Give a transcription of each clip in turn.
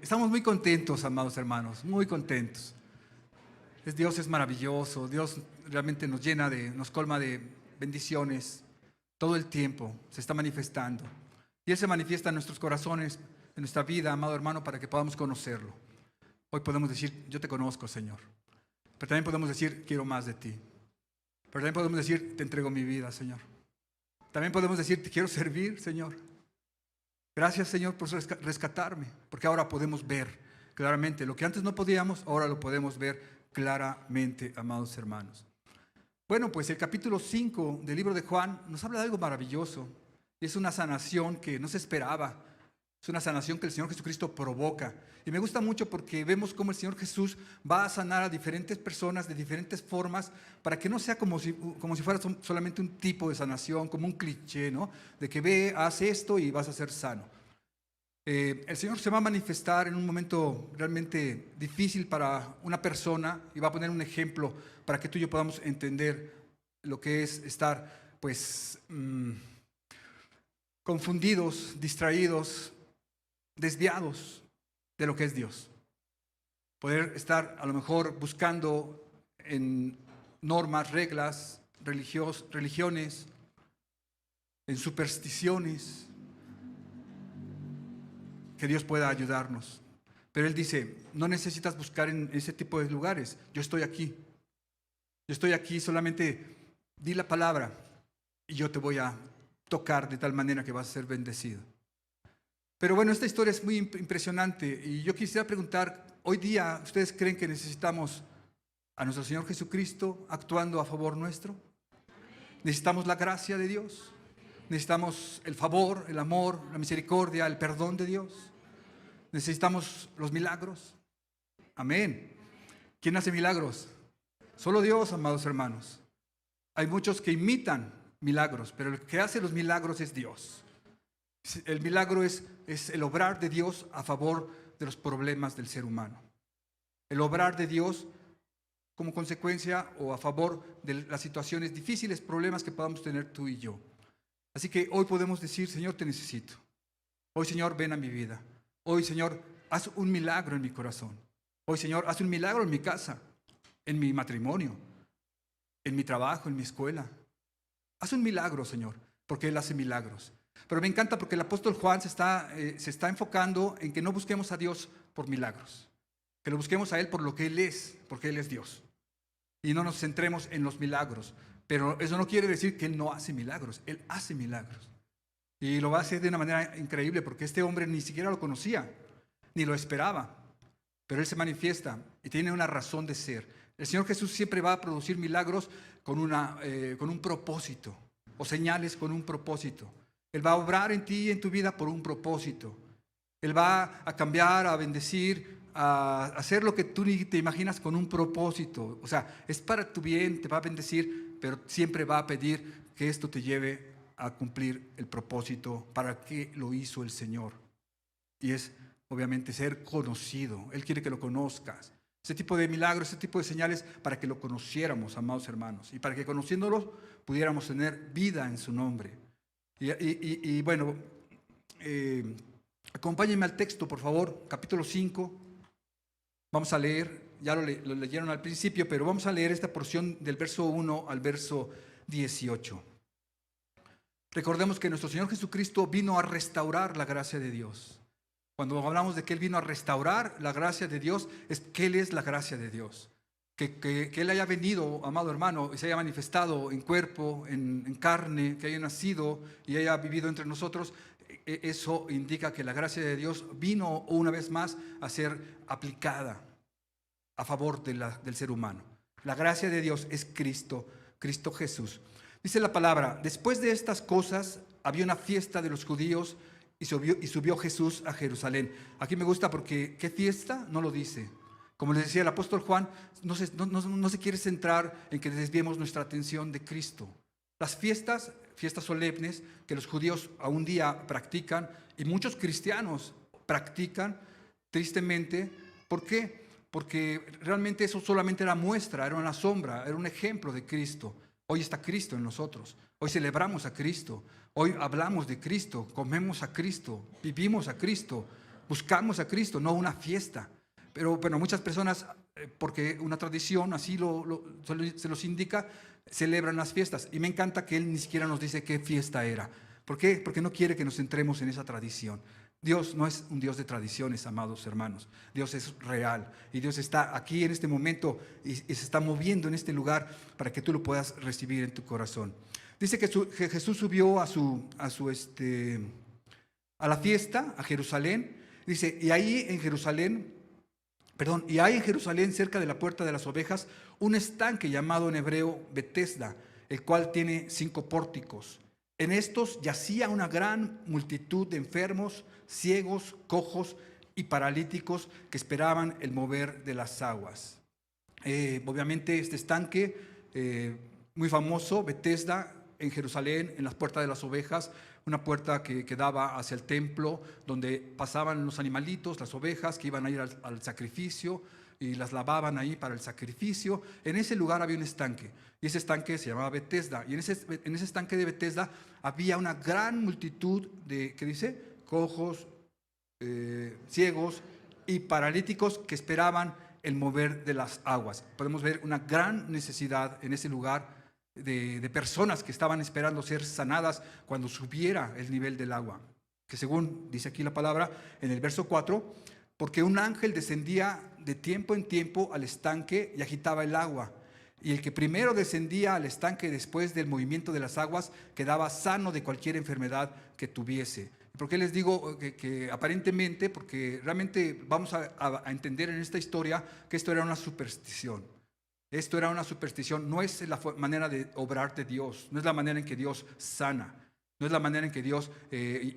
Estamos muy contentos, amados hermanos, muy contentos. Dios es maravilloso, Dios realmente nos llena nos colma de bendiciones todo el tiempo, se está manifestando. Y Él se manifiesta en nuestros corazones, en nuestra vida, amado hermano, para que podamos conocerlo. Hoy podemos decir, yo te conozco, Señor. Pero también podemos decir, quiero más de ti. Pero también podemos decir, te entrego mi vida, Señor. También podemos decir, te quiero servir, Señor. Gracias, Señor, por rescatarme, porque ahora podemos ver claramente lo que antes no podíamos, ahora lo podemos ver claramente, amados hermanos. Bueno, pues el capítulo 5 del libro de Juan nos habla de algo maravilloso. Es una sanación que no se esperaba. Es una sanación que el Señor Jesucristo provoca. Y me gusta mucho porque vemos cómo el Señor Jesús va a sanar a diferentes personas de diferentes formas para que no sea como si fuera solamente un tipo de sanación, como un cliché, ¿no? De que ve, haz esto y vas a ser sano. El Señor se va a manifestar en un momento realmente difícil para una persona y va a poner un ejemplo para que tú y yo podamos entender lo que es estar, pues, confundidos, distraídos, desviados de lo que es Dios. Poder estar a lo mejor buscando en normas, reglas, religiones, en supersticiones, que Dios pueda ayudarnos. Pero Él dice, no necesitas buscar en ese tipo de lugares, yo estoy aquí. Yo estoy aquí, solamente di la palabra y yo te voy a tocar de tal manera que vas a ser bendecido. Pero bueno, esta historia es muy impresionante y yo quisiera preguntar, hoy día, ¿ustedes creen que necesitamos a nuestro Señor Jesucristo actuando a favor nuestro? ¿Necesitamos la gracia de Dios? ¿Necesitamos el favor, el amor, la misericordia, el perdón de Dios? ¿Necesitamos los milagros? Amén. ¿Quién hace milagros? Solo Dios, amados hermanos. Hay muchos que imitan milagros, pero el que hace los milagros es Dios. El milagro es el obrar de Dios a favor de los problemas del ser humano. El obrar de Dios como consecuencia o a favor de las situaciones difíciles, problemas que podamos tener tú y yo. Así que hoy podemos decir, Señor, te necesito. Hoy, Señor, ven a mi vida. Hoy, Señor, haz un milagro en mi corazón. Hoy, Señor, haz un milagro en mi casa, en mi matrimonio, en mi trabajo, en mi escuela. Haz un milagro, Señor, porque Él hace milagros. Pero me encanta porque el apóstol Juan se está enfocando en que no busquemos a Dios por milagros, que lo busquemos a Él por lo que Él es, porque Él es Dios. Y no nos centremos en los milagros. Pero eso no quiere decir que Él no hace milagros. Él hace milagros. Y lo va a hacer de una manera increíble porque este hombre ni siquiera lo conocía, ni lo esperaba. Pero Él se manifiesta y tiene una razón de ser. El Señor Jesús siempre va a producir milagros con un propósito, o señales con un propósito. Él va a obrar en ti y en tu vida por un propósito. Él va a cambiar, a bendecir, a hacer lo que tú ni te imaginas con un propósito. O sea, es para tu bien, te va a bendecir, pero siempre va a pedir que esto te lleve a cumplir el propósito para que lo hizo el Señor. Y es, obviamente, ser conocido. Él quiere que lo conozcas. Ese tipo de milagros, ese tipo de señales, para que lo conociéramos, amados hermanos. Y para que conociéndolo pudiéramos tener vida en su nombre. Y bueno, acompáñenme al texto, por favor, capítulo 5. Vamos a leer, ya lo leyeron al principio, pero vamos a leer esta porción del verso 1 al verso 18. Recordemos que nuestro Señor Jesucristo vino a restaurar la gracia de Dios. Cuando hablamos de que Él vino a restaurar la gracia de Dios, es que Él es la gracia de Dios. Que Él haya venido, amado hermano, y se haya manifestado en cuerpo, en carne, que haya nacido y haya vivido entre nosotros, eso indica que la gracia de Dios vino una vez más a ser aplicada a favor del ser humano. La gracia de Dios es Cristo Jesús. Dice la palabra, después de estas cosas había una fiesta de los judíos y subió Jesús a Jerusalén. Aquí me gusta porque ¿qué fiesta? No lo dice. Como les decía el apóstol Juan, no se quiere centrar en que desviemos nuestra atención de Cristo. Las fiestas solemnes que los judíos aún día practican y muchos cristianos practican tristemente. ¿Por qué? Porque realmente eso solamente era muestra, era una sombra, era un ejemplo de Cristo. Hoy está Cristo en nosotros. Hoy celebramos a Cristo. Hoy hablamos de Cristo, comemos a Cristo, vivimos a Cristo. buscamos a Cristo, no una fiesta. Pero bueno, muchas personas, porque una tradición así se los indica, celebran las fiestas. Y me encanta que Él ni siquiera nos dice qué fiesta era. ¿Por qué? Porque no quiere que nos centremos en esa tradición. Dios no es un Dios de tradiciones, amados hermanos. Dios es real y Dios está aquí en este momento y se está moviendo en este lugar para que tú lo puedas recibir en tu corazón. Dice que Jesús subió a la fiesta, a Jerusalén. Dice, y hay en Jerusalén, cerca de la puerta de las ovejas, un estanque llamado en hebreo Betesda, el cual tiene 5 pórticos. En estos yacía una gran multitud de enfermos, ciegos, cojos y paralíticos que esperaban el mover de las aguas. Obviamente este estanque muy famoso, Betesda, en Jerusalén, en las puertas de las ovejas, una puerta que daba hacia el templo, donde pasaban los animalitos, las ovejas que iban a ir al sacrificio y las lavaban ahí para el sacrificio. En ese lugar había un estanque y ese estanque se llamaba Betesda. Y en ese estanque de Betesda había una gran multitud de, ¿qué dice? Cojos, ciegos y paralíticos que esperaban el mover de las aguas. Podemos ver una gran necesidad en ese lugar de personas que estaban esperando ser sanadas cuando subiera el nivel del agua. Que según dice aquí la palabra en el verso 4, porque un ángel descendía de tiempo en tiempo al estanque y agitaba el agua. Y el que primero descendía al estanque después del movimiento de las aguas quedaba sano de cualquier enfermedad que tuviese. ¿Por qué les digo que aparentemente? Porque realmente vamos a entender en esta historia que esto era una superstición. Esto era una superstición, no es la manera de obrar de Dios, no es la manera en que Dios sana, no es la manera en que Dios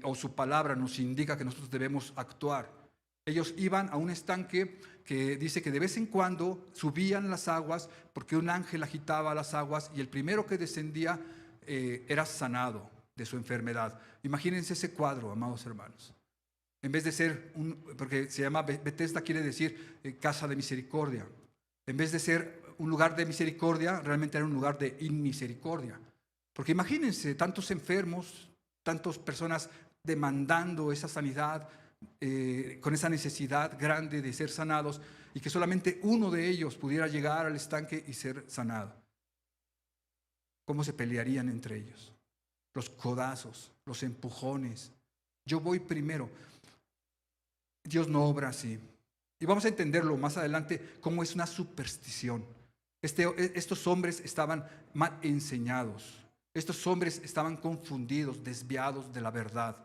o su palabra nos indica que nosotros debemos actuar. Ellos iban a un estanque que dice que de vez en cuando subían las aguas porque un ángel agitaba las aguas y el primero que descendía era sanado de su enfermedad. Imagínense ese cuadro, amados hermanos. En vez de ser, porque se llama Betesda, quiere decir casa de misericordia. En vez de ser un lugar de misericordia, realmente era un lugar de inmisericordia. Porque imagínense, tantos enfermos, tantas personas demandando esa sanidad, con esa necesidad grande de ser sanados, y que solamente uno de ellos pudiera llegar al estanque y ser sanado. ¿Cómo se pelearían entre ellos? Los codazos, los empujones. Yo voy primero. Dios no obra así. Y vamos a entenderlo más adelante cómo es una superstición. Estos hombres estaban mal enseñados. Estos hombres estaban confundidos, desviados de la verdad.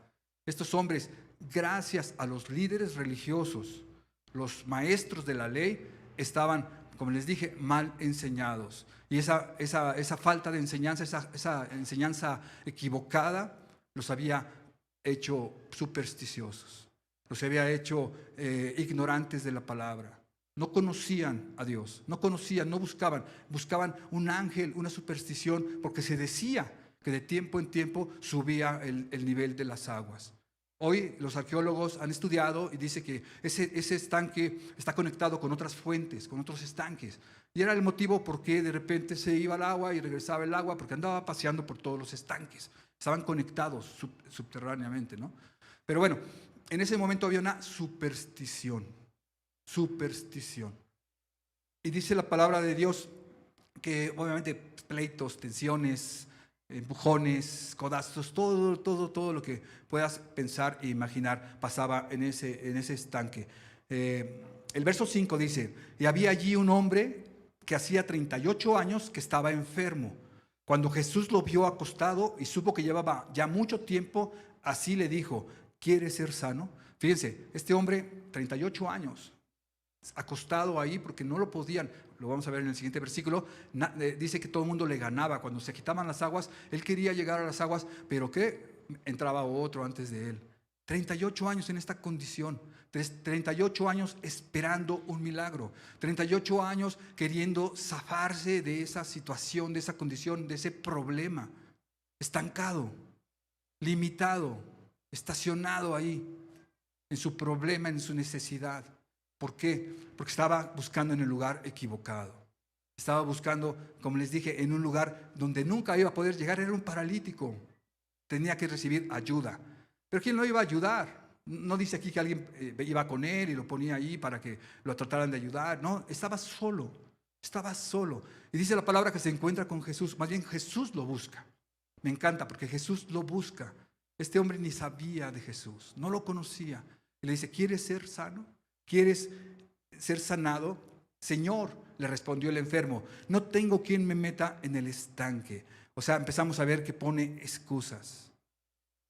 Estos hombres, gracias a los líderes religiosos, los maestros de la ley, estaban, como les dije, mal enseñados. Y esa falta de enseñanza, esa enseñanza equivocada, los había hecho supersticiosos. Los había hecho ignorantes de la palabra. No conocían a Dios, no buscaban un ángel, una superstición, porque se decía que de tiempo en tiempo subía el nivel de las aguas. Hoy los arqueólogos han estudiado y dice que ese estanque está conectado con otras fuentes, con otros estanques. Y era el motivo por qué de repente se iba al agua y regresaba el agua, porque andaba paseando por todos los estanques. Estaban conectados subterráneamente, ¿no? Pero bueno, en ese momento había una superstición. Y dice la palabra de Dios que obviamente pleitos, tensiones, empujones, codazos, todo lo que puedas pensar e imaginar pasaba en ese estanque. El verso 5 dice, y había allí un hombre que hacía 38 años que estaba enfermo. Cuando Jesús lo vio acostado y supo que llevaba ya mucho tiempo, así le dijo, ¿quieres ser sano? Fíjense, este hombre, 38 años, acostado ahí porque no lo podían, lo vamos a ver en el siguiente versículo, dice que todo el mundo le ganaba, cuando se quitaban las aguas, él quería llegar a las aguas, pero que entraba otro antes de él. 38 años en esta condición, 38 años esperando un milagro, 38 años queriendo zafarse de esa situación, de esa condición, de ese problema, estancado, limitado, estacionado ahí, en su problema, en su necesidad. ¿Por qué? Porque estaba buscando en el lugar equivocado. Estaba buscando, como les dije, en un lugar donde nunca iba a poder llegar. Era un paralítico. Tenía que recibir ayuda. Pero ¿quién lo iba a ayudar? No dice aquí que alguien iba con él y lo ponía ahí para que lo trataran de ayudar. No, estaba solo, estaba solo. Y dice la palabra que se encuentra con Jesús. Más bien Jesús lo busca. Me encanta porque Jesús lo busca. Este hombre ni sabía de Jesús, no lo conocía. Y le dice, ¿quieres ser sano? ¿Quieres ser sanado? Señor, le respondió el enfermo, no tengo quien me meta en el estanque. O sea, empezamos a ver que pone excusas.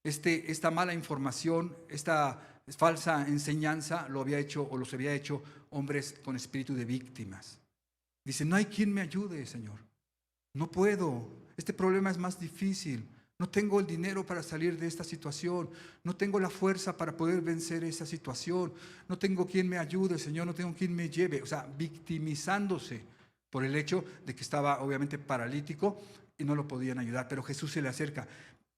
Esta mala información, esta falsa enseñanza lo había hecho o los había hecho hombres con espíritu de víctimas. Dice, no hay quien me ayude, Señor. No puedo. Este problema es más difícil. No tengo el dinero para salir de esta situación. No tengo la fuerza para poder vencer esta situación. No tengo quien me ayude, Señor. No tengo quien me lleve. O sea, victimizándose por el hecho de que estaba obviamente paralítico y no lo podían ayudar. Pero Jesús se le acerca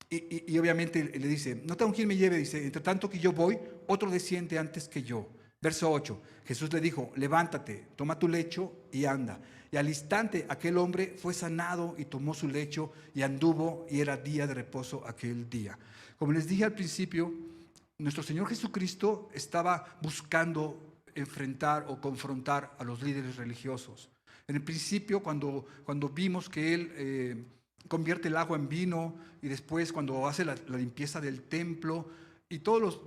y obviamente le dice, no tengo quien me lleve. Dice, entre tanto que yo voy, otro desciende antes que yo. Verso 8, Jesús le dijo, levántate, toma tu lecho y anda. Y al instante aquel hombre fue sanado y tomó su lecho y anduvo, y era día de reposo aquel día. Como les dije al principio, nuestro Señor Jesucristo estaba buscando enfrentar o confrontar a los líderes religiosos. En el principio, cuando vimos que Él convierte el agua en vino, y después cuando hace la limpieza del templo, y todas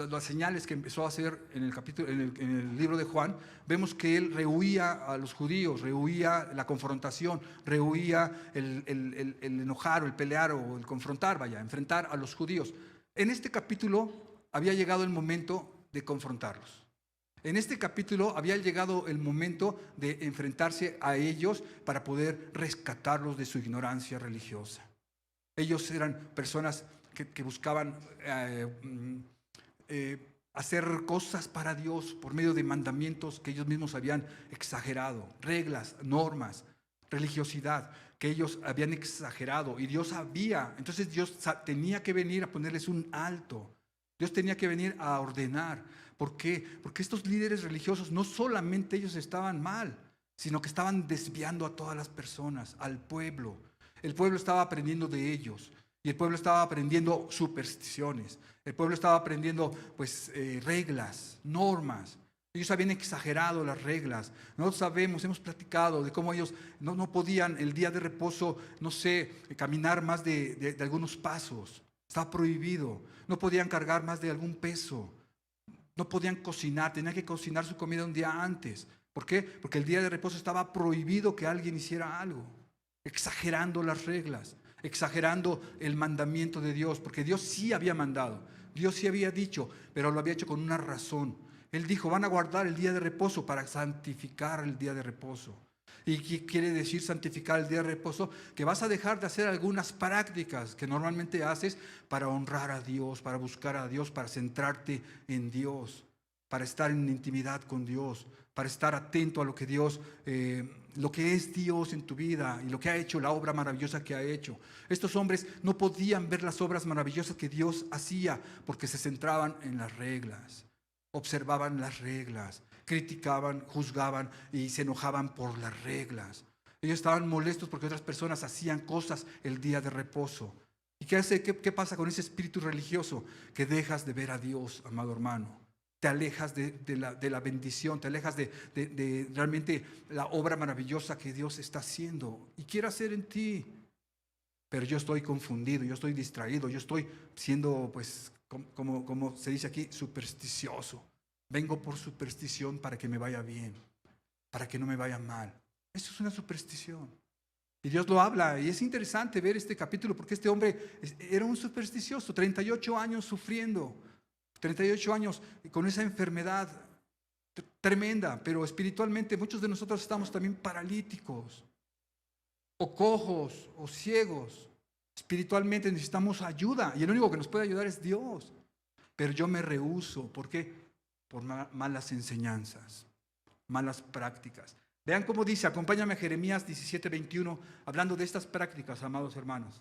las señales que empezó a hacer en el libro de Juan, vemos que él rehuía a los judíos, rehuía la confrontación, rehuía el enojar o el pelear o el confrontar, enfrentar a los judíos. En este capítulo había llegado el momento de confrontarlos. En este capítulo había llegado el momento de enfrentarse a ellos para poder rescatarlos de su ignorancia religiosa. Ellos eran personas que buscaban hacer cosas para Dios por medio de mandamientos que ellos mismos habían exagerado, reglas, normas, religiosidad que ellos habían exagerado, y Dios sabía. Entonces Dios tenía que venir a ponerles un alto. Dios tenía que venir a ordenar. ¿Por qué? Porque estos líderes religiosos no solamente ellos estaban mal, sino que estaban desviando a todas las personas, al pueblo. El pueblo estaba aprendiendo de ellos. Y el pueblo estaba aprendiendo supersticiones. El pueblo estaba aprendiendo reglas, normas. Ellos habían exagerado las reglas. Nosotros sabemos, hemos platicado de cómo ellos no podían el día de reposo, caminar más de algunos pasos. Estaba prohibido. No podían cargar más de algún peso. No podían cocinar, tenían que cocinar su comida un día antes. ¿Por qué? Porque el día de reposo estaba prohibido que alguien hiciera algo. Exagerando las reglas, exagerando el mandamiento de Dios, porque Dios sí había mandado, Dios sí había dicho, pero lo había hecho con una razón. Él dijo, van a guardar el día de reposo para santificar el día de reposo. ¿Y qué quiere decir santificar el día de reposo? Que vas a dejar de hacer algunas prácticas que normalmente haces para honrar a Dios, para buscar a Dios, para centrarte en Dios, para estar en intimidad con Dios, para estar atento a lo que Dios, lo que es Dios en tu vida y lo que ha hecho, la obra maravillosa que ha hecho. Estos hombres no podían ver las obras maravillosas que Dios hacía porque se centraban en las reglas, observaban las reglas, criticaban, juzgaban y se enojaban por las reglas. Ellos estaban molestos porque otras personas hacían cosas el día de reposo. ¿Y qué pasa con ese espíritu religioso? Que dejas de ver a Dios, amado hermano. Te alejas de la bendición, te alejas de realmente la obra maravillosa que Dios está haciendo y quiere hacer en ti. Pero yo estoy confundido, yo estoy distraído, yo estoy siendo, como se dice aquí, supersticioso. Vengo por superstición para que me vaya bien, para que no me vaya mal. Eso es una superstición. Y Dios lo habla, y es interesante ver este capítulo porque este hombre era un supersticioso, 38 años sufriendo. 38 años con esa enfermedad tremenda, pero espiritualmente muchos de nosotros estamos también paralíticos, o cojos, o ciegos. Espiritualmente necesitamos ayuda, y el único que nos puede ayudar es Dios. Pero yo me rehúso, ¿por qué? Por malas enseñanzas, malas prácticas. Vean cómo dice, acompáñame a Jeremías 17:21, hablando de estas prácticas, amados hermanos.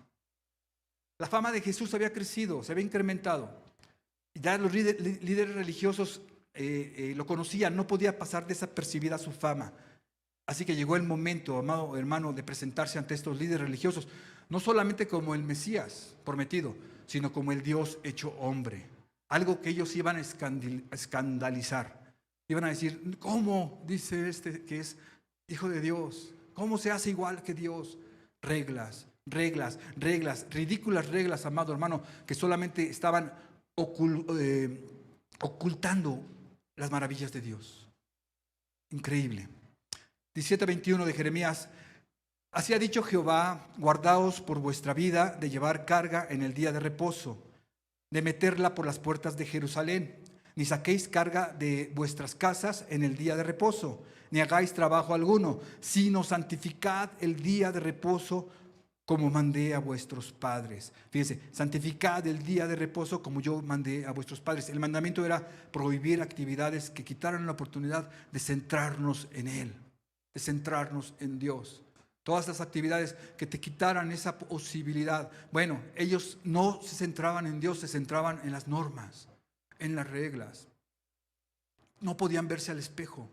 La fama de Jesús había crecido, se había incrementado. Ya los líderes religiosos lo conocían, no podía pasar desapercibida su fama. Así que llegó el momento, amado hermano, de presentarse ante estos líderes religiosos, no solamente como el Mesías prometido, sino como el Dios hecho hombre. algo que ellos iban a escandalizar. Iban a decir, ¿cómo dice este que es hijo de Dios? ¿Cómo se hace igual que Dios? Reglas, reglas, reglas, ridículas reglas, amado hermano, que solamente estaban ocultando las maravillas de Dios. Increíble. 17:21 de Jeremías. Así ha dicho Jehová: guardaos por vuestra vida de llevar carga en el día de reposo, de meterla por las puertas de Jerusalén. Ni saquéis carga de vuestras casas en el día de reposo, ni hagáis trabajo alguno, sino santificad el día de reposo como mandé a vuestros padres. Fíjense, santificad el día de reposo como yo mandé a vuestros padres. El mandamiento era prohibir actividades que quitaran la oportunidad de centrarnos en Él, de centrarnos en Dios. Todas las actividades que te quitaran esa posibilidad. Bueno, ellos no se centraban en Dios, se centraban en las normas, en las reglas. No podían verse al espejo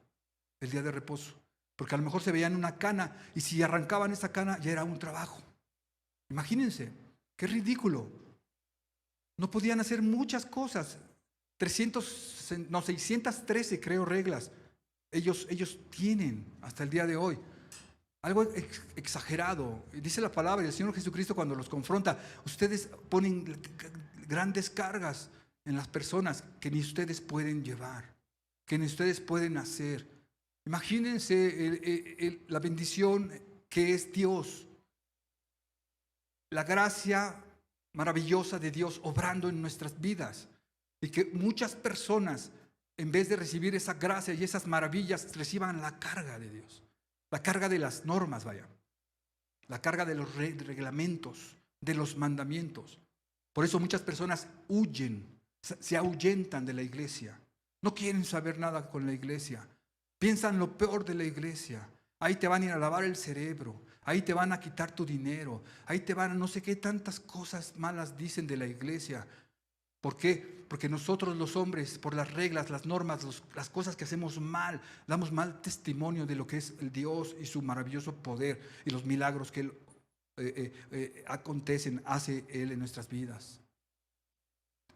el día de reposo, porque a lo mejor se veían una cana y si arrancaban esa cana ya era un trabajo. Imagínense, qué ridículo. No podían hacer muchas cosas. 613 creo reglas. Ellos tienen hasta el día de hoy. Algo exagerado. Dice la palabra del Señor Jesucristo cuando los confronta: ustedes ponen grandes cargas en las personas que ni ustedes pueden llevar, que ni ustedes pueden hacer. Imagínense la bendición que es Dios, la gracia maravillosa de Dios obrando en nuestras vidas, y que muchas personas, en vez de recibir esa gracia y esas maravillas, reciban la carga de Dios, la carga de las normas, la carga de los reglamentos, de los mandamientos. Por eso muchas personas huyen, se ahuyentan de la iglesia, no quieren saber nada con la iglesia, piensan lo peor de la iglesia. Ahí te van a ir a lavar el cerebro, ahí te van a quitar tu dinero, ahí te van a no sé qué tantas cosas malas dicen de la iglesia. ¿Por qué? Porque nosotros los hombres, por las reglas, las normas, las cosas que hacemos mal, damos mal testimonio de lo que es el Dios y su maravilloso poder y los milagros que Él acontecen, hace Él en nuestras vidas.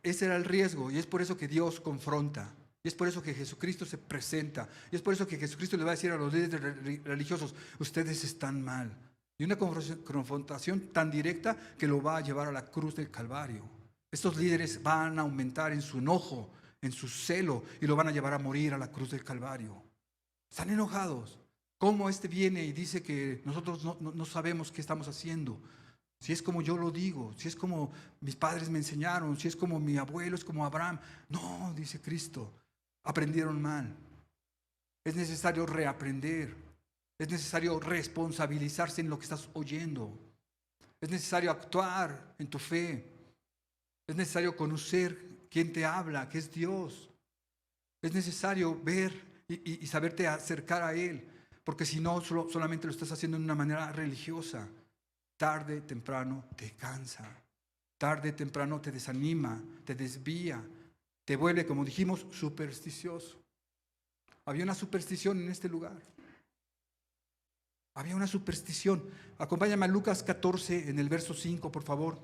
Ese era el riesgo, y es por eso que Dios confronta. Y es por eso que Jesucristo se presenta. Y es por eso que Jesucristo le va a decir a los líderes religiosos: ustedes están mal. Y una confrontación tan directa que lo va a llevar a la cruz del Calvario. Estos líderes van a aumentar en su enojo, en su celo, y lo van a llevar a morir a la cruz del Calvario. Están enojados. ¿Cómo viene y dice que nosotros no sabemos qué estamos haciendo? Si es como yo lo digo, si es como mis padres me enseñaron, si es como mi abuelo, es como Abraham. No, dice Cristo. Aprendieron mal. Es necesario reaprender. Es necesario responsabilizarse en lo que estás oyendo. Es necesario actuar en tu fe. Es necesario conocer quién te habla, que es Dios. Es necesario ver y saberte acercar a Él, porque si no, solamente lo estás haciendo de una manera religiosa. Tarde, temprano te cansa. Tarde, temprano te desanima, te desvía. Te vuelve, como dijimos, supersticioso. Había una superstición en este lugar. Había una superstición. Acompáñame a Lucas 14 en el verso 5, por favor.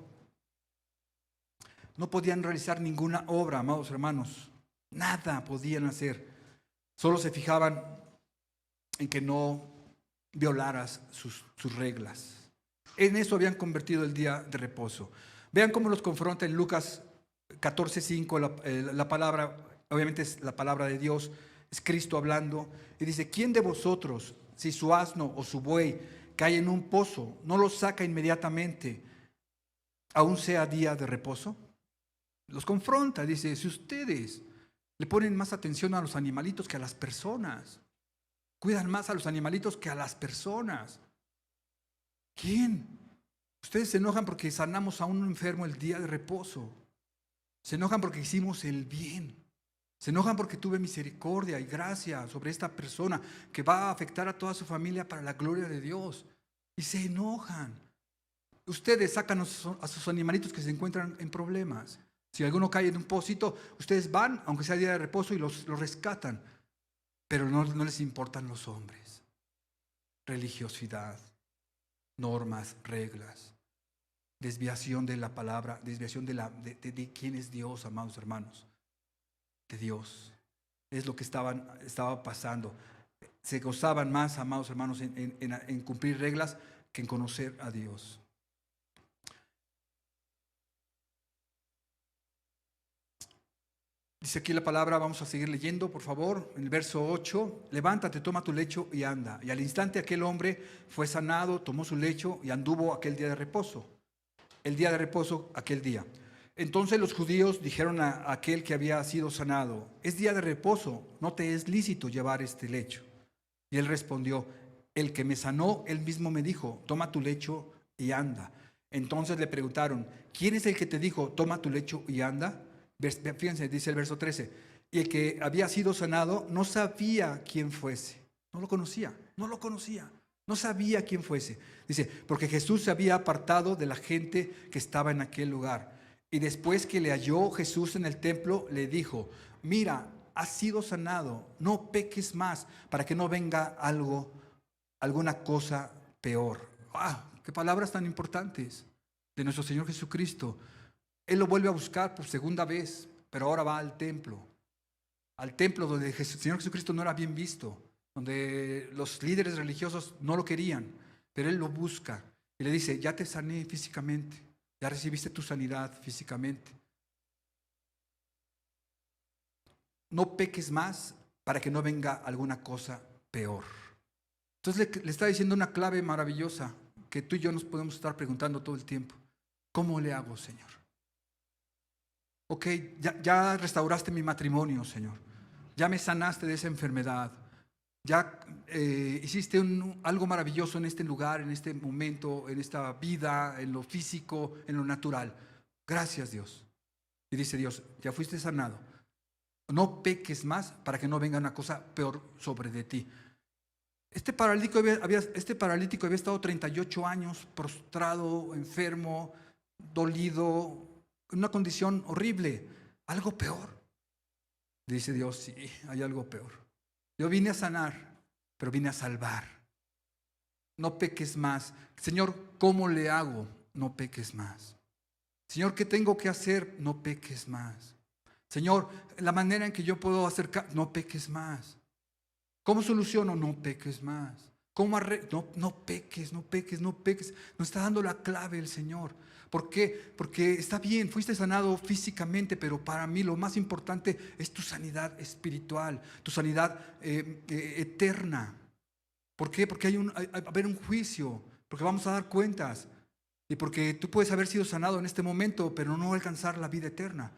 No podían realizar ninguna obra, amados hermanos. Nada podían hacer. Solo se fijaban en que no violaras sus reglas. En eso habían convertido el día de reposo. Vean cómo los confronta en Lucas 14:5, la palabra, obviamente es la palabra de Dios, es Cristo hablando, y dice: ¿quién de vosotros, si su asno o su buey cae en un pozo, no lo saca inmediatamente, aun sea día de reposo? Los confronta, dice: si ustedes le ponen más atención a los animalitos que a las personas, cuidan más a los animalitos que a las personas, ¿quién? Ustedes se enojan porque sanamos a un enfermo el día de reposo. Se enojan porque hicimos el bien. Se enojan porque tuve misericordia y gracia sobre esta persona que va a afectar a toda su familia para la gloria de Dios. Y se enojan. Ustedes sacan a sus animalitos que se encuentran en problemas. Si alguno cae en un pocito, ustedes van, aunque sea día de reposo, y los rescatan. Pero no les importan los hombres. Religiosidad, normas, reglas. desviación de la palabra, desviación de quién es Dios, amados hermanos, de Dios. Es lo que estaba pasando. Se gozaban más, amados hermanos, en cumplir reglas que en conocer a Dios. Dice aquí la palabra, vamos a seguir leyendo, por favor, en el verso 8, levántate, toma tu lecho y anda. Y al instante aquel hombre fue sanado, tomó su lecho y anduvo aquel día de reposo. El día de reposo, aquel día. Entonces los judíos dijeron a aquel que había sido sanado, es día de reposo, no te es lícito llevar este lecho. Y él respondió, el que me sanó, él mismo me dijo, toma tu lecho y anda. Entonces le preguntaron, ¿quién es el que te dijo, toma tu lecho y anda? Fíjense, dice el verso 13, y el que había sido sanado no sabía quién fuese, no lo conocía, no sabía quién fuese. Dice, porque Jesús se había apartado de la gente que estaba en aquel lugar. Y después que le halló Jesús en el templo, le dijo, mira, has sido sanado, no peques más, para que no venga alguna cosa peor. ¡Qué palabras tan importantes de nuestro Señor Jesucristo! Él lo vuelve a buscar por segunda vez, pero ahora va al templo donde el Señor Jesucristo no era bien visto, donde los líderes religiosos no lo querían, pero Él lo busca y le dice, ya te sané físicamente, ya recibiste tu sanidad físicamente. No peques más para que no venga alguna cosa peor. Entonces le está diciendo una clave maravillosa que tú y yo nos podemos estar preguntando todo el tiempo. ¿Cómo le hago, Señor? Ok, ya restauraste mi matrimonio, Señor. Ya me sanaste de esa enfermedad. Ya hiciste algo maravilloso en este lugar, en este momento, en esta vida, en lo físico, en lo natural. Gracias, Dios. Y dice Dios, ya fuiste sanado. No peques más para que no venga una cosa peor sobre de ti. Este paralítico había estado 38 años prostrado, enfermo, dolido, en una condición horrible. Algo peor. Dice Dios, sí, hay algo peor. Yo vine a sanar, pero vine a salvar. No peques más. Señor, ¿cómo le hago? No peques más. Señor, ¿qué tengo que hacer? No peques más. Señor, la manera en que yo puedo acercar, no peques más. ¿Cómo soluciono? No peques más. ¿Cómo no peques, no peques, no peques? Nos está dando la clave el Señor. ¿Por qué? Porque está bien, fuiste sanado físicamente, pero para mí lo más importante es tu sanidad espiritual, tu sanidad eterna. ¿Por qué? Porque va a haber un juicio, porque vamos a dar cuentas. Y porque tú puedes haber sido sanado en este momento, pero no alcanzar la vida eterna.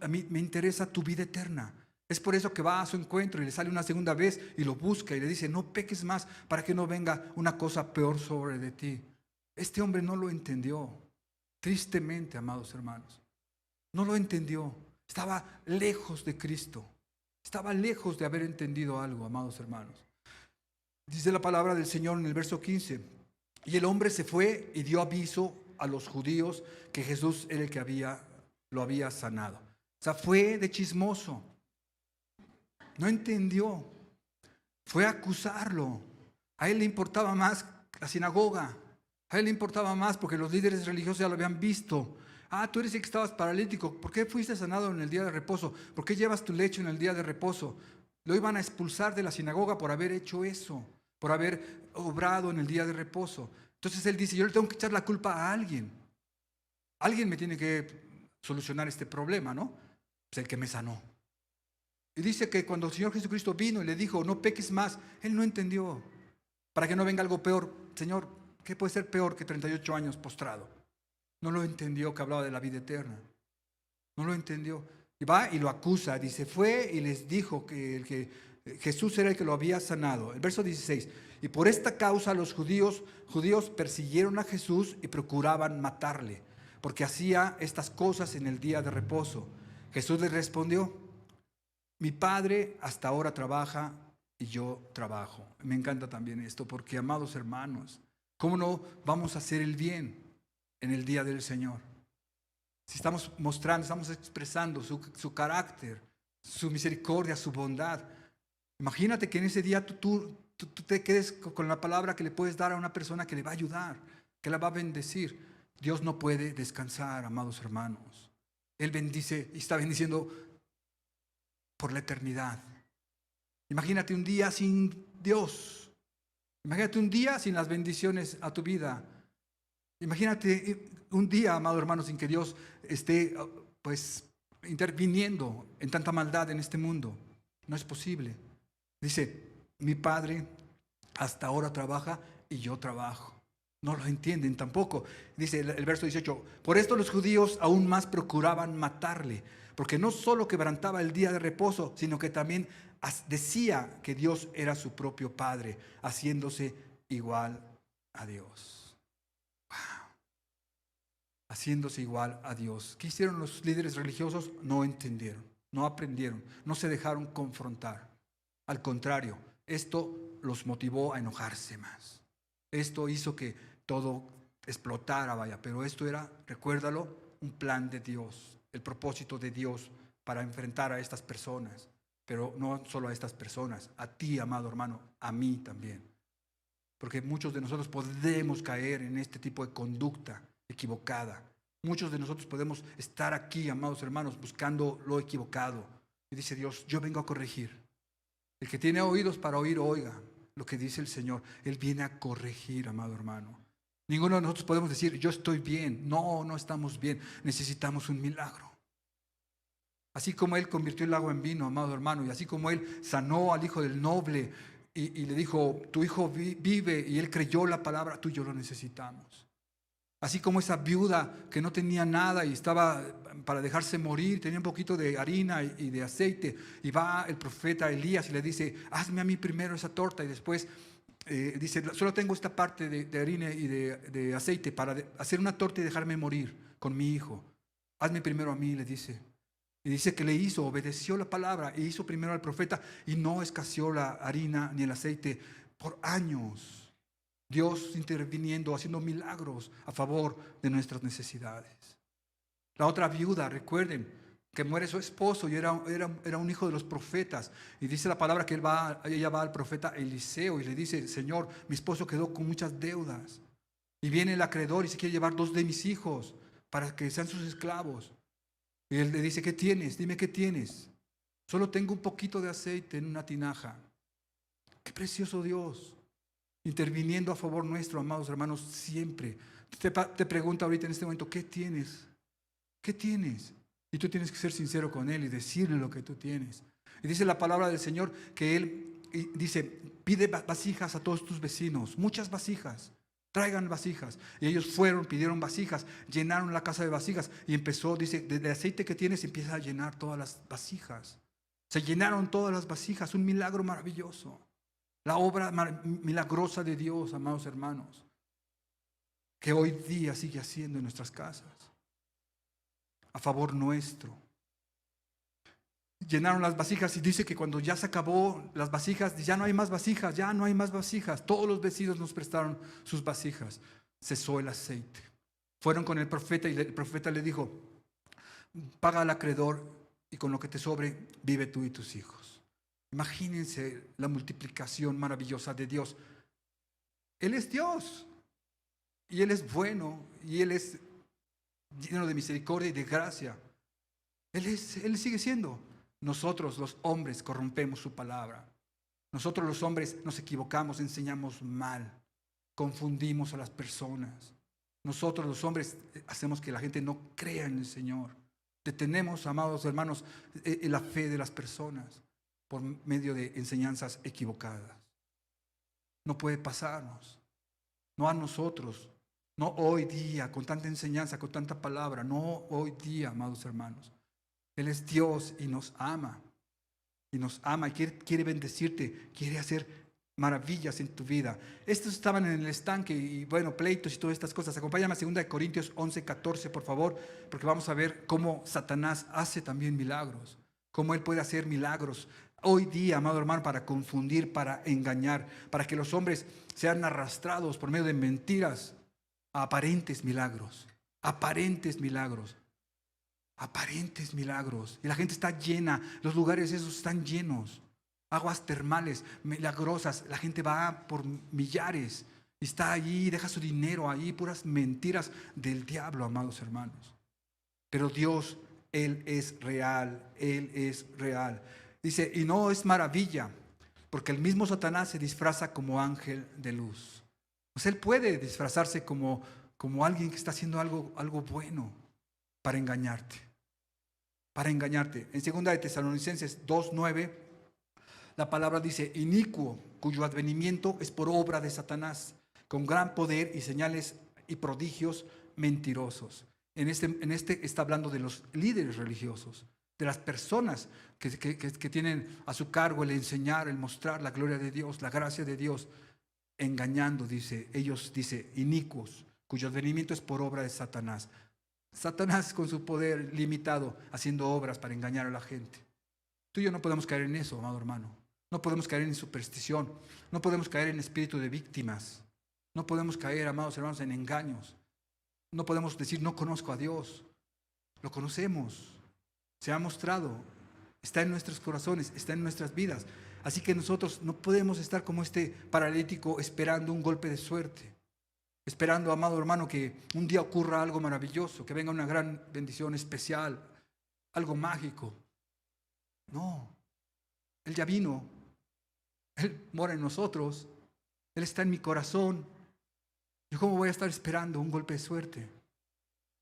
A mí me interesa tu vida eterna. Es por eso que va a su encuentro y le sale una segunda vez y lo busca y le dice, no peques más para que no venga una cosa peor sobre de ti. Este hombre no lo entendió. Tristemente, amados hermanos. No lo entendió. Estaba lejos de Cristo. Estaba lejos de haber entendido algo, amados hermanos. Dice la palabra del Señor en el verso 15. Y el hombre se fue y dio aviso a los judíos que Jesús era el que lo había sanado. O sea, fue de chismoso. No entendió. Fue a acusarlo. A él le importaba más la sinagoga. A él le importaba más porque los líderes religiosos ya lo habían visto. Tú eres el que estabas paralítico. ¿Por qué fuiste sanado en el día de reposo? ¿Por qué llevas tu lecho en el día de reposo? Lo iban a expulsar de la sinagoga por haber hecho eso, por haber obrado en el día de reposo. Entonces él dice, yo le tengo que echar la culpa a alguien. Alguien me tiene que solucionar este problema, ¿no? Pues el que me sanó. Y dice que cuando el Señor Jesucristo vino y le dijo, no peques más, él no entendió. Para que no venga algo peor. Señor, ¿qué puede ser peor que 38 años postrado? No lo entendió que hablaba de la vida eterna. No lo entendió. Y va y lo acusa. Dice, fue y les dijo que Jesús era el que lo había sanado. El verso 16. Y por esta causa los judíos persiguieron a Jesús y procuraban matarle, porque hacía estas cosas en el día de reposo. Jesús les respondió, mi Padre hasta ahora trabaja y yo trabajo. Me encanta también esto, porque amados hermanos, ¿cómo no vamos a hacer el bien en el día del Señor? Si estamos mostrando, estamos expresando su carácter, su misericordia, su bondad. Imagínate que en ese día tú te quedes con la palabra que le puedes dar a una persona que le va a ayudar, que la va a bendecir. Dios no puede descansar, amados hermanos. Él bendice y está bendiciendo por la eternidad. Imagínate un día sin Dios. Imagínate un día sin las bendiciones a tu vida. Imagínate un día, amado hermano, sin que Dios esté pues interviniendo en tanta maldad en este mundo. No es posible. Dice, mi Padre hasta ahora trabaja y yo trabajo. No lo entienden tampoco. Dice el verso 18, por esto los judíos aún más procuraban matarle, porque no solo quebrantaba el día de reposo, sino que también decía que Dios era su propio Padre, haciéndose igual a Dios. Wow. Haciéndose igual a Dios. ¿Qué hicieron los líderes religiosos? No entendieron, no aprendieron, no se dejaron confrontar. Al contrario, esto los motivó a enojarse más. Esto hizo que todo explotara, vaya, pero esto era, recuérdalo, un plan de Dios, el propósito de Dios para enfrentar a estas personas, pero no solo a estas personas, a ti, amado hermano, a mí también, porque muchos de nosotros podemos caer en este tipo de conducta equivocada. Muchos de nosotros podemos estar aquí, amados hermanos, buscando lo equivocado. Y dice Dios, yo vengo a corregir. El que tiene oídos para oír, oiga lo que dice el Señor. Él viene a corregir, amado hermano. Ninguno de nosotros podemos decir, yo estoy bien. No, no estamos bien. Necesitamos un milagro. Así como Él convirtió el agua en vino, amado hermano, y así como Él sanó al hijo del noble y le dijo, tu hijo vive, y él creyó la palabra, tú y yo lo necesitamos. Así como esa viuda que no tenía nada y estaba para dejarse morir, tenía un poquito de harina y de aceite, y va el profeta Elías y le dice, hazme a mí primero esa torta, y después dice, solo tengo esta parte de harina y de aceite para hacer una torta y dejarme morir con mi hijo. Hazme primero a mí, le dice. Y dice que le hizo, obedeció la palabra e hizo primero al profeta y no escaseó la harina ni el aceite por años. Dios interviniendo, haciendo milagros a favor de nuestras necesidades. La otra viuda, recuerden, que muere su esposo y era un hijo de los profetas. Y dice la palabra que ella va al profeta Eliseo y le dice, Señor, mi esposo quedó con muchas deudas. Y viene el acreedor y se quiere llevar 2 de mis hijos para que sean sus esclavos. Y él le dice, ¿qué tienes? Dime qué tienes. Solo tengo un poquito de aceite en una tinaja. Qué precioso Dios, interviniendo a favor nuestro, amados hermanos, siempre. Te pregunta ahorita en este momento, ¿qué tienes? ¿Qué tienes? Y tú tienes que ser sincero con Él y decirle lo que tú tienes. Y dice la palabra del Señor que Él dice, pide vasijas a todos tus vecinos, muchas vasijas. Traigan vasijas. Y ellos fueron, pidieron vasijas, llenaron la casa de vasijas y empezó, dice, del aceite que tienes empieza a llenar todas las vasijas. Se llenaron todas las vasijas, un milagro maravilloso. La obra milagrosa de Dios, amados hermanos, que hoy día sigue haciendo en nuestras casas, a favor nuestro. Llenaron las vasijas y dice que cuando ya se acabó las vasijas, ya no hay más vasijas, ya no hay más vasijas. Todos los vecinos nos prestaron sus vasijas. Cesó el aceite. Fueron con el profeta y el profeta le dijo, paga al acreedor y con lo que te sobre, vive tú y tus hijos. Imagínense la multiplicación maravillosa de Dios. Él es Dios y Él es bueno y Él es lleno de misericordia y de gracia. Él sigue siendo. Nosotros los hombres corrompemos su palabra. Nosotros los hombres nos equivocamos, enseñamos mal, confundimos a las personas. Nosotros los hombres hacemos que la gente no crea en el Señor. Detenemos, amados hermanos, la fe de las personas por medio de enseñanzas equivocadas. No puede pasarnos, no a nosotros, no hoy día, con tanta enseñanza, con tanta palabra, no hoy día, amados hermanos. Él es Dios y nos ama. Y nos ama y quiere bendecirte, quiere hacer maravillas en tu vida. Estos estaban en el estanque y bueno, pleitos y todas estas cosas. Acompáñame a 2 Corintios 11:14, por favor, porque vamos a ver cómo Satanás hace también milagros. Cómo él puede hacer milagros hoy día, amado hermano, para confundir, para engañar, para que los hombres sean arrastrados por medio de mentiras a aparentes milagros. Aparentes milagros. Aparentes milagros. Y la gente está llena, los lugares esos están llenos. Aguas termales, milagrosas, la gente va por millares. Y está allí, deja su dinero ahí, puras mentiras del diablo, amados hermanos. Pero Dios, Él es real, Él es real. Dice, y no es maravilla, porque el mismo Satanás se disfraza como ángel de luz. Pues él puede disfrazarse como alguien que está haciendo algo bueno para engañarte. Para engañarte. En 2 de Tesalonicenses 2:9, la palabra dice, inicuo, cuyo advenimiento es por obra de Satanás, con gran poder y señales y prodigios mentirosos. En este está hablando de los líderes religiosos, de las personas que tienen a su cargo el enseñar, el mostrar la gloria de Dios, la gracia de Dios, engañando, dice, ellos, dice, inicuos, cuyo advenimiento es por obra de Satanás. Satanás con su poder limitado, haciendo obras para engañar a la gente. Tú y yo no podemos caer en eso, amado hermano. No podemos caer en superstición. No podemos caer en espíritu de víctimas. No podemos caer, amados hermanos, en engaños. No podemos decir, no conozco a Dios. Lo conocemos. Se ha mostrado. Está en nuestros corazones, está en nuestras vidas. Así que nosotros no podemos estar como este paralítico esperando un golpe de suerte. Esperando, amado hermano, que un día ocurra algo maravilloso, que venga una gran bendición especial, algo mágico. No, Él ya vino. Él mora en nosotros. Él está en mi corazón. ¿Yo cómo voy a estar esperando un golpe de suerte?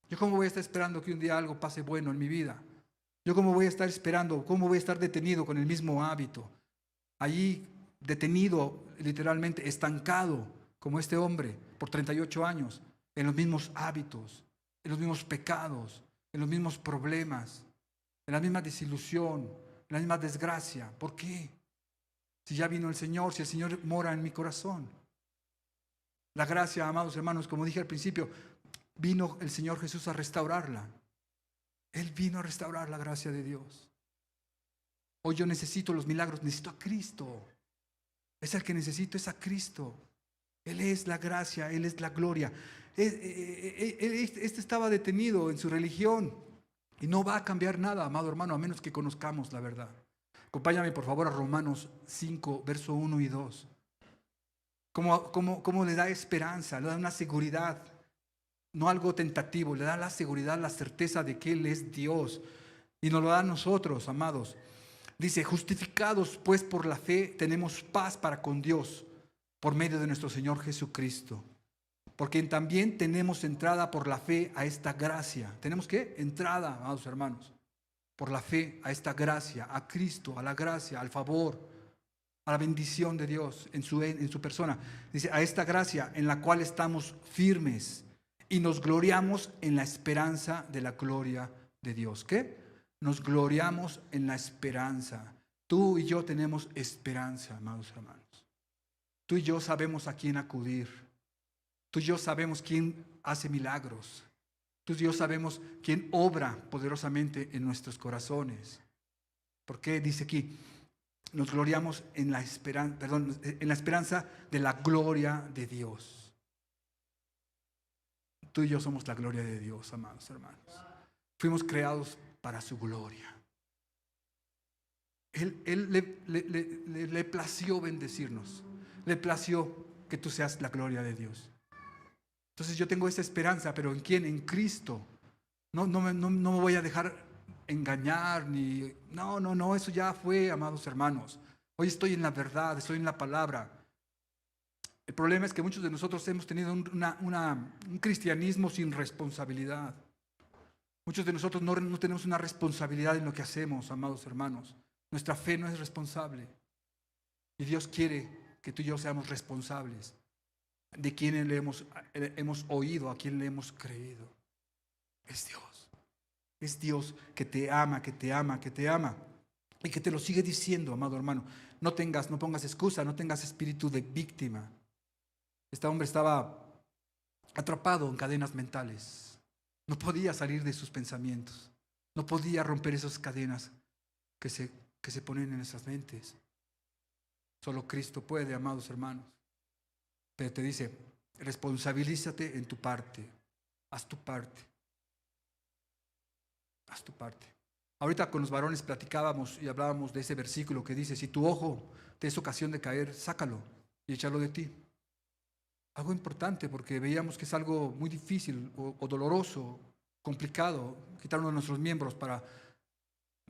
¿Yo cómo voy a estar esperando que un día algo pase bueno en mi vida? ¿Yo cómo voy a estar esperando? ¿Cómo voy a estar detenido con el mismo hábito? Allí detenido, literalmente estancado, como este hombre, por 38 años, en los mismos hábitos, en los mismos pecados, en los mismos problemas, en la misma desilusión, en la misma desgracia. ¿Por qué? Si ya vino el Señor, si el Señor mora en mi corazón. La gracia, amados hermanos, como dije al principio, vino el Señor Jesús a restaurarla. Él vino a restaurar la gracia de Dios. Hoy yo necesito los milagros, necesito a Cristo. Es el que necesito, es a Cristo. Él es la gracia, Él es la gloria. Este estaba detenido en su religión y no va a cambiar nada, amado hermano, a menos que conozcamos la verdad. Acompáñame por favor a Romanos 5, verso 1 y 2. ¿Cómo le da esperanza, le da una seguridad, no algo tentativo, le da la seguridad, la certeza de que Él es Dios y nos lo da a nosotros, amados. Dice, justificados pues por la fe tenemos paz para con Dios por medio de nuestro Señor Jesucristo, porque también tenemos entrada por la fe a esta gracia. ¿Tenemos qué? Entrada, amados hermanos, por la fe a esta gracia, a Cristo, a la gracia, al favor, a la bendición de Dios en su persona. Dice, a esta gracia en la cual estamos firmes y nos gloriamos en la esperanza de la gloria de Dios. ¿Qué? Nos gloriamos en la esperanza. Tú y yo tenemos esperanza, amados hermanos. Tú y yo sabemos a quién acudir. Tú y yo sabemos quién hace milagros. Tú y yo sabemos quién obra poderosamente en nuestros corazones. ¿Por qué dice aquí? Nos gloriamos en la esperanza de la gloria de Dios. Tú y yo somos la gloria de Dios, amados hermanos. Fuimos creados para su gloria. Él le plació bendecirnos. Le plació que tú seas la gloria de Dios. Entonces yo tengo esa esperanza, pero ¿en quién? En Cristo. No me voy a dejar engañar, no, eso ya fue, amados hermanos. Hoy estoy en la verdad, estoy en la palabra. El problema es que muchos de nosotros hemos tenido un cristianismo sin responsabilidad. Muchos de nosotros no tenemos una responsabilidad en lo que hacemos, amados hermanos. Nuestra fe no es responsable. Y Dios quiere que tú y yo seamos responsables de quién le hemos oído, a quién le hemos creído. Es Dios. Es Dios que te ama, que te ama, que te ama. Y que te lo sigue diciendo, amado hermano. No pongas excusa, no tengas espíritu de víctima. Este hombre estaba atrapado en cadenas mentales. No podía salir de sus pensamientos. No podía romper esas cadenas que se ponen en nuestras mentes. Solo Cristo puede, amados hermanos. Pero te dice, responsabilízate en tu parte. Haz tu parte. Haz tu parte. Ahorita con los varones platicábamos y hablábamos de ese versículo que dice, si tu ojo te es ocasión de caer, sácalo y échalo de ti. Algo importante, porque veíamos que es algo muy difícil o doloroso, complicado, quitar uno de nuestros miembros para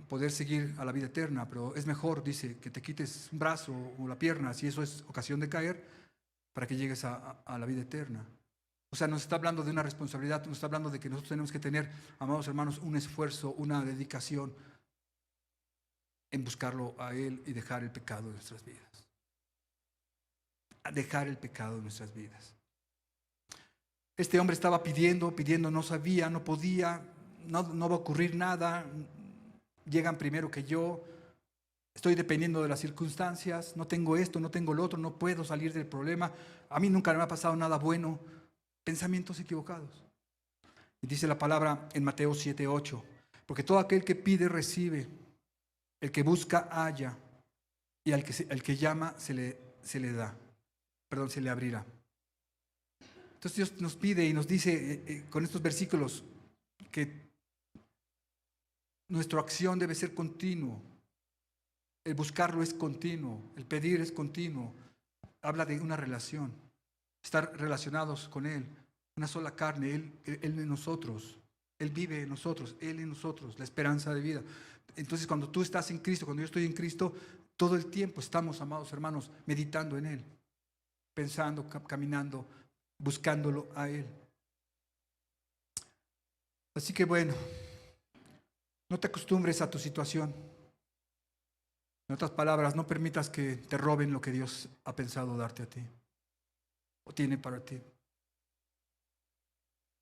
poder seguir a la vida eterna, pero es mejor, dice, que te quites un brazo o la pierna, si eso es ocasión de caer, para que llegues a la vida eterna. O sea, nos está hablando de una responsabilidad, nos está hablando de que nosotros tenemos que tener, amados hermanos, un esfuerzo, una dedicación en buscarlo a Él y dejar el pecado de nuestras vidas. A dejar el pecado de nuestras vidas. Este hombre estaba pidiendo, no sabía, no podía, no va a ocurrir nada, llegan primero que yo, estoy dependiendo de las circunstancias, no tengo esto, no tengo lo otro, no puedo salir del problema, a mí nunca me ha pasado nada bueno. Pensamientos equivocados. Y dice la palabra en Mateo 7:8, porque todo aquel que pide recibe, el que busca halla, y al que llama se le da, se le abrirá. Entonces Dios nos pide y nos dice con estos versículos que nuestra acción debe ser continuo. El buscarlo es continuo, el pedir es continuo. Habla de una relación, estar relacionados con Él, una sola carne, Él en nosotros, Él vive en nosotros, Él en nosotros, la esperanza de vida. Entonces cuando tú estás en Cristo, cuando yo estoy en Cristo, todo el tiempo estamos, amados hermanos, meditando en Él, pensando, caminando, buscándolo a Él. Así que bueno, no te acostumbres a tu situación. En otras palabras, no permitas que te roben lo que Dios ha pensado darte a ti o tiene para ti.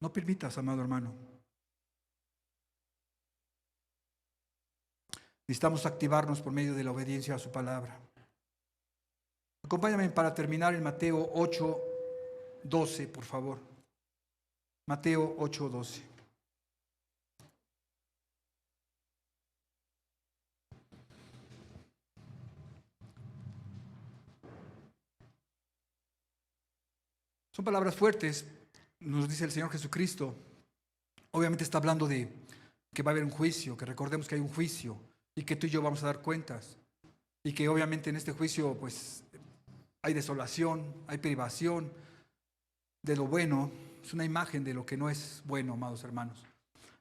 No permitas, amado hermano. Necesitamos activarnos por medio de la obediencia a su palabra. Acompáñame para terminar en Mateo 8:12, por favor. Mateo 8:12. Son palabras fuertes, nos dice el Señor Jesucristo. Obviamente está hablando de que va a haber un juicio, que recordemos que hay un juicio y que tú y yo vamos a dar cuentas. Y que obviamente en este juicio pues hay desolación, hay privación de lo bueno. Es una imagen de lo que no es bueno, amados hermanos.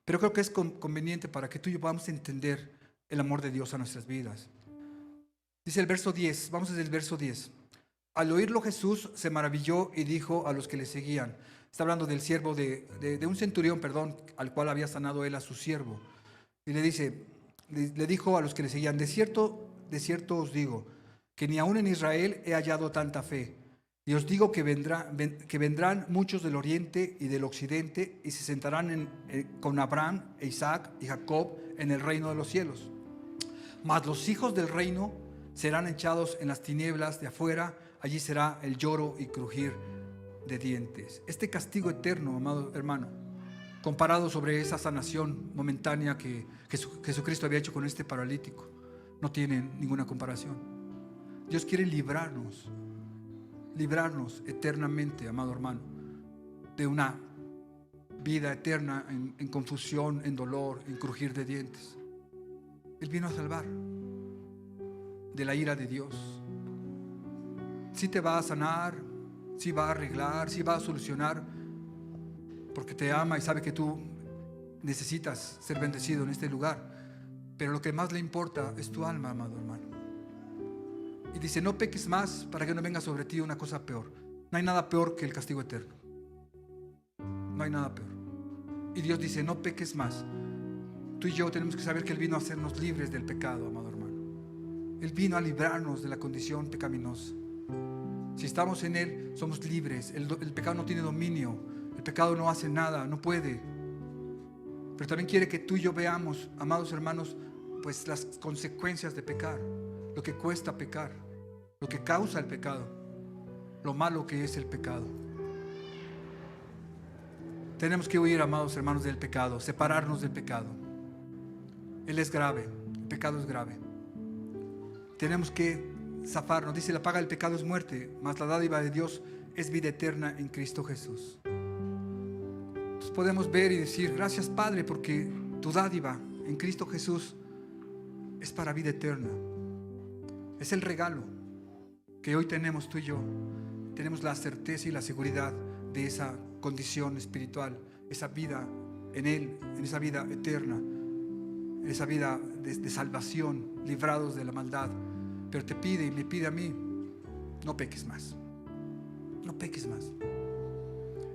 Pero creo que es conveniente para que tú y yo podamos entender el amor de Dios a nuestras vidas. Dice el verso 10, vamos desde el verso 10. Al oírlo Jesús se maravilló y dijo a los que le seguían. Está hablando del siervo de un centurión, al cual había sanado él a su siervo. Y le dijo a los que le seguían, de cierto os digo, que ni aún en Israel he hallado tanta fe. Y os digo que vendrán muchos del oriente y del occidente y se sentarán con Abraham, e Isaac y Jacob en el reino de los cielos. Mas los hijos del reino serán echados en las tinieblas de afuera, allí será el lloro y crujir de dientes. Este castigo eterno, amado hermano, comparado sobre esa sanación momentánea que Jesucristo había hecho con este paralítico, no tiene ninguna comparación. Dios quiere librarnos eternamente, amado hermano, de una vida eterna en confusión, en dolor, en crujir de dientes. Él vino a salvar de la ira de Dios. Sí te va a sanar, sí va a arreglar, sí va a solucionar, porque te ama y sabe que tú necesitas ser bendecido en este lugar. Pero lo que más le importa es tu alma, amado hermano. Y dice, no peques más para que no venga sobre ti una cosa peor. No hay nada peor que el castigo eterno. No hay nada peor. Y Dios dice, no peques más. Tú y yo tenemos que saber que Él vino a hacernos libres del pecado, amado hermano. Él vino a librarnos de la condición pecaminosa. Si estamos en Él, somos libres. El pecado no tiene dominio. El pecado no hace nada, no puede. Pero también quiere que tú y yo veamos, amados hermanos, pues las consecuencias de pecar, lo que cuesta pecar, lo que causa el pecado, lo malo que es el pecado. Tenemos que huir, amados hermanos, del pecado, separarnos del pecado. Él es grave, el pecado es grave. Tenemos que zafarnos. Dice, la paga del pecado es muerte, mas la dádiva de Dios es vida eterna en Cristo Jesús. Entonces podemos ver y decir, gracias Padre, porque tu dádiva en Cristo Jesús es para vida eterna. Es el regalo que hoy tenemos tú y yo. tenemos la certeza y la seguridad de esa condición espiritual, esa vida en Él, en esa vida eterna, en esa vida de salvación, librados de la maldad. Pero te pide y me pide a mí: no peques más, no peques más.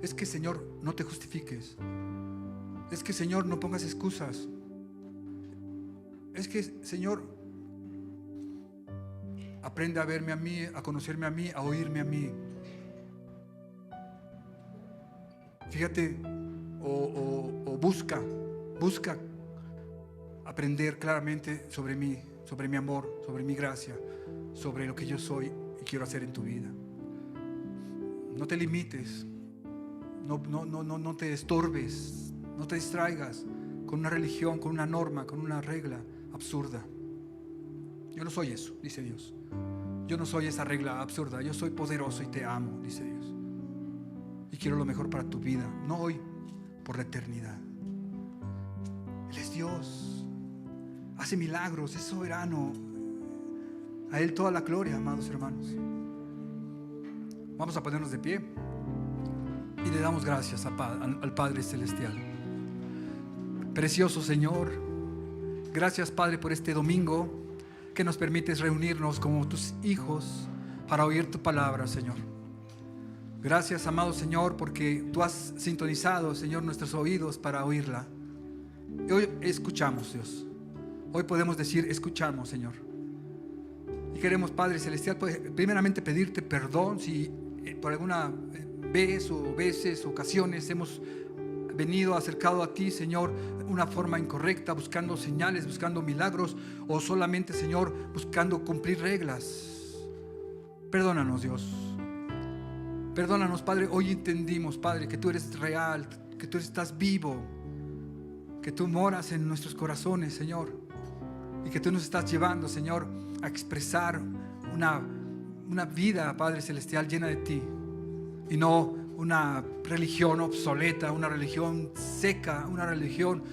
Es que, Señor, no te justifiques. Es que, Señor, no pongas excusas. Es que, Señor, aprende a verme a mí, a conocerme a mí, a oírme a mí. Fíjate, o busca aprender claramente sobre mí, sobre mi amor, sobre mi gracia, sobre lo que yo soy y quiero hacer en tu vida. No te limites, no te estorbes, no te distraigas con una religión, con una norma, con una regla absurda. Yo no soy eso, dice Dios. Yo no soy esa regla absurda. Yo soy poderoso y te amo, dice Dios. Y quiero lo mejor para tu vida, no hoy, por la eternidad. Él es Dios, hace milagros, es soberano. A Él toda la gloria, amados hermanos. Vamos a ponernos de pie y le damos gracias al Padre Celestial. Precioso Señor, gracias, Padre, por este domingo que nos permites reunirnos como tus hijos para oír tu palabra, Señor. Gracias, amado Señor, porque tú has sintonizado, Señor, nuestros oídos para oírla. Y hoy escuchamos, Dios. Hoy podemos decir: escuchamos, Señor. Y queremos, Padre Celestial, pues, primeramente pedirte perdón si por alguna vez o veces, ocasiones hemos venido acercado a ti, Señor, una forma incorrecta, buscando señales, buscando milagros, o solamente, Señor, buscando cumplir reglas. Perdónanos, Dios. Perdónanos, Padre. Hoy entendimos, Padre, que tú eres real, que tú estás vivo, que tú moras en nuestros corazones, Señor, y que tú nos estás llevando, Señor, a expresar una vida, Padre Celestial, llena de ti, y no una religión obsoleta, una religión seca, una religión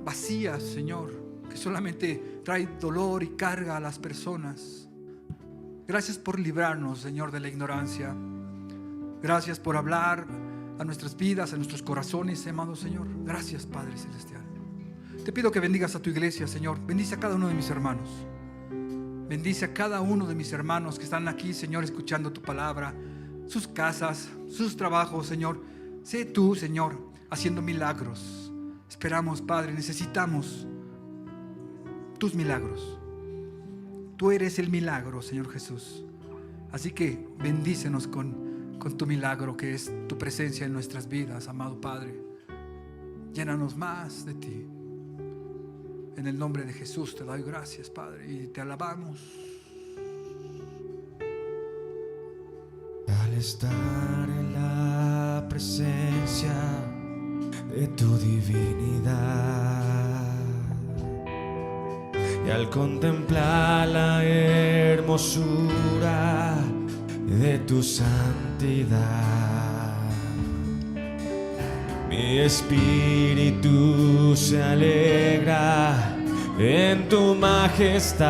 vacía, Señor, que solamente trae dolor y carga a las personas. Gracias por librarnos, Señor, de la ignorancia. Gracias por hablar a nuestras vidas, a nuestros corazones, amado Señor. Gracias, Padre Celestial. Te pido que bendigas a tu iglesia, Señor. Bendice a cada uno de mis hermanos. Bendice a cada uno de mis hermanos que están aquí, Señor, escuchando tu palabra, sus casas, sus trabajos, Señor. Sé tú, Señor, haciendo milagros. Esperamos, Padre, necesitamos tus milagros. Tú eres el milagro, Señor Jesús. Así que bendícenos con tu milagro, que es tu presencia en nuestras vidas, amado Padre. Llénanos más de ti. En el nombre de Jesús te doy gracias, Padre, y te alabamos. Al estar en la presencia de tu divinidad y al contemplar la hermosura de tu santidad, mi espíritu se alegra en tu majestad.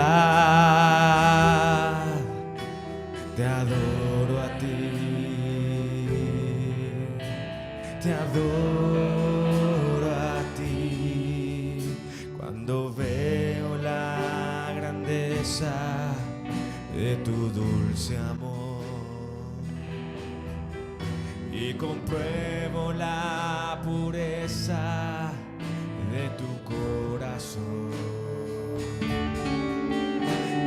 Te adoro a ti, te adoro a ti. Cuando veo la grandeza de tu dulce amor y compruebo la pureza de tu corazón,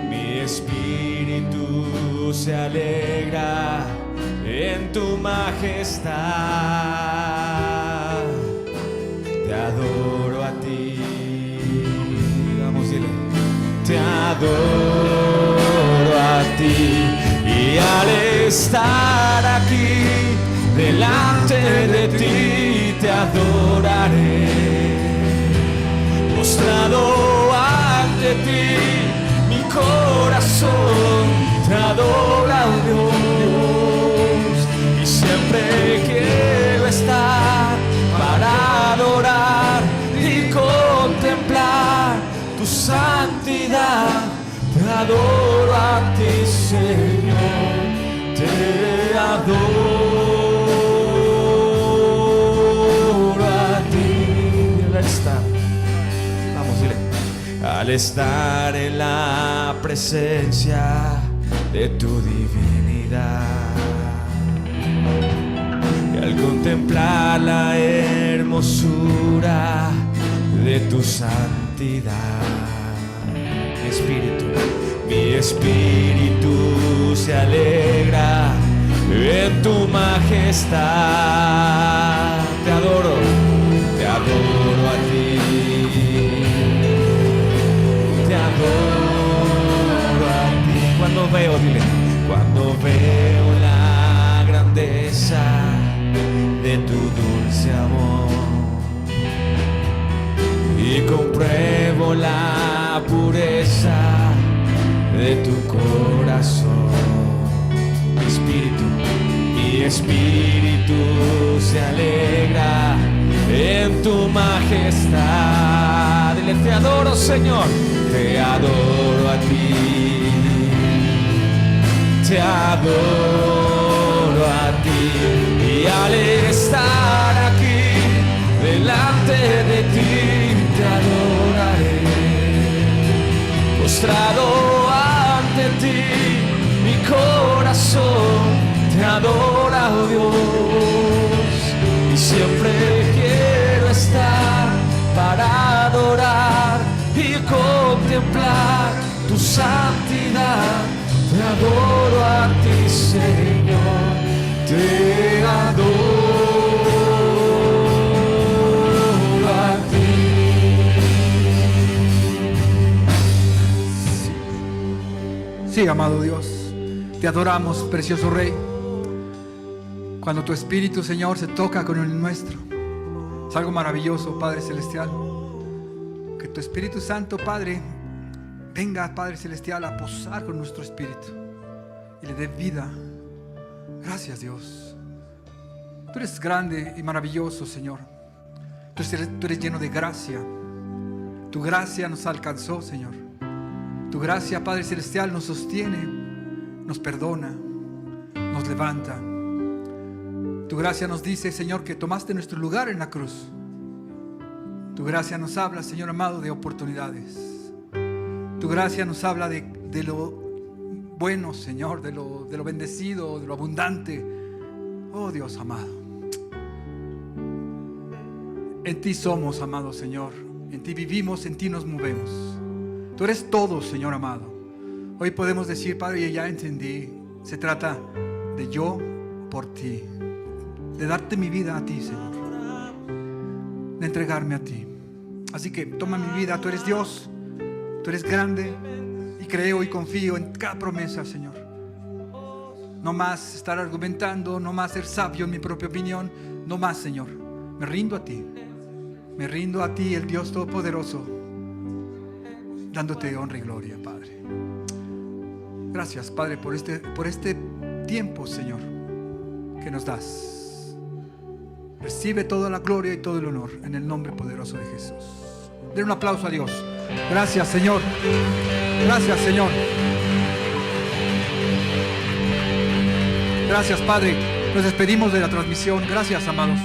mi espíritu se alegra en tu majestad. Te adoro a ti. Vamos, dile. Te adoro a ti. Y al estar aquí delante de ti te adoraré, postrado ante ti, mi corazón te adora, oh Dios, y siempre quiero estar para adorar y contemplar tu santidad. Te adoro a ti, Señor, te adoro. adoro a ti. Al estar, vamos, dile. Al estar en la presencia de tu divinidad y al contemplar la hermosura de tu santidad, mi espíritu se alegra en tu majestad. Te adoro a ti, te adoro a ti. Cuando veo, dile, cuando veo la grandeza de tu dulce amor y compruebo la pureza de tu corazón, mi espíritu se alegra en tu majestad. Dile, te adoro, Señor, te adoro a ti, te adoro a ti. Y al estar aquí delante de ti, te adoraré, postrado ante ti, mi corazón te adora, oh Dios, y siempre quiero estar para adorar y contemplar tu santidad. Te adoro a ti, Señor, te adoro a ti. Sí, amado Dios, te adoramos, precioso Rey. Cuando tu Espíritu, Señor, se toca con el nuestro, es algo maravilloso, Padre Celestial. Que tu Espíritu Santo, Padre, venga, Padre Celestial, a posar con nuestro espíritu y le dé vida. Gracias, Dios. Tú eres grande y maravilloso, Señor. Tú eres lleno de gracia. Tu gracia nos alcanzó, Señor. Tu gracia, Padre Celestial, nos sostiene, nos perdona, nos levanta. Tu gracia nos dice, Señor, que tomaste nuestro lugar en la cruz. Tu gracia nos habla, Señor amado, de oportunidades. Tu gracia nos habla de lo bueno, Señor, de lo bendecido, de lo abundante. Oh Dios amado, en ti somos, amado Señor. En ti vivimos, en ti nos movemos. Tú eres todo, Señor amado. Hoy podemos decir, Padre, ya entendí. Se trata de yo por ti, de darte mi vida a ti, Señor, de entregarme a ti. Así que toma mi vida, tú eres Dios, tú eres grande y creo y confío en cada promesa, Señor. No más estar argumentando, no más ser sabio en mi propia opinión, no más, Señor. Me rindo a ti, el Dios Todopoderoso, dándote honra y gloria, Padre. Gracias, Padre, por este tiempo, Señor, que nos das. Recibe toda la gloria y todo el honor en el nombre poderoso de Jesús. Den un aplauso a Dios. Gracias, Señor. Gracias, Señor. Gracias, Padre. Nos despedimos de la transmisión. Gracias, amados.